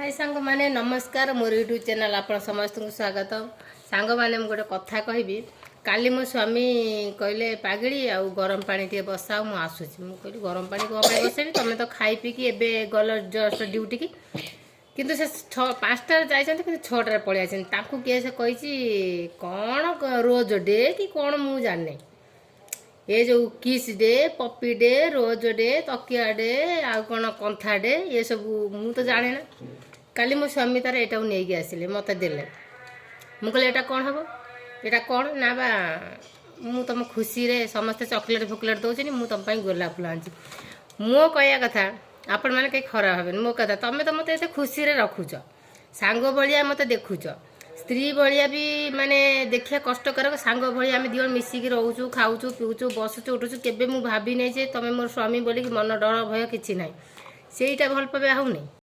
हाय सांग माने नमस्कार मोर यूट्यूब चैनल आप समस्त को स्वागत। सांग माने गोटे कथा कहबी काली मो स्वामी कहले पागड़ी आ गरम पानी टे बसाओ मु आसुची मु कहली गरम पानी को बसेबी तुम तो खाई पी कि एबे गल जस्ट ड्यूटी की किंतु से 5टा जाइछन कि 6टा पळि आछन ताकू के से कहिची कोन रोज डे कि कोन मु जाने ये जो किस डे पप्पी डे रोज डे तकिया डे आ कौन कंथा डे ये सब मु तो जाने ना। काली मो स्वामी तार एटा नहीं आसिले मत देले मु कहले एटा कौन हम एटा कौन ना बा मु तुम खुशी रे समस्त चॉकलेट फॉकलेट दौनी मु तुम गोलाप फुल आनी मो कहया कथा आपण मैंने कहीं खराब हेबे मो कथा तुम तो मत खुशी रे रखुच सांग भाया मत देखुच स्त्री भाया भी माने देखिया कष्टकर सांग भाई आम दिवन मिसिकी रोचु खाऊचु पीऊचु बसुचु उठुचु केबे मु भाभी नहीं जे तुम मोर स्वामी बोली मन डर भय किछि नाही सेटा भल पाबे आउ नहीं।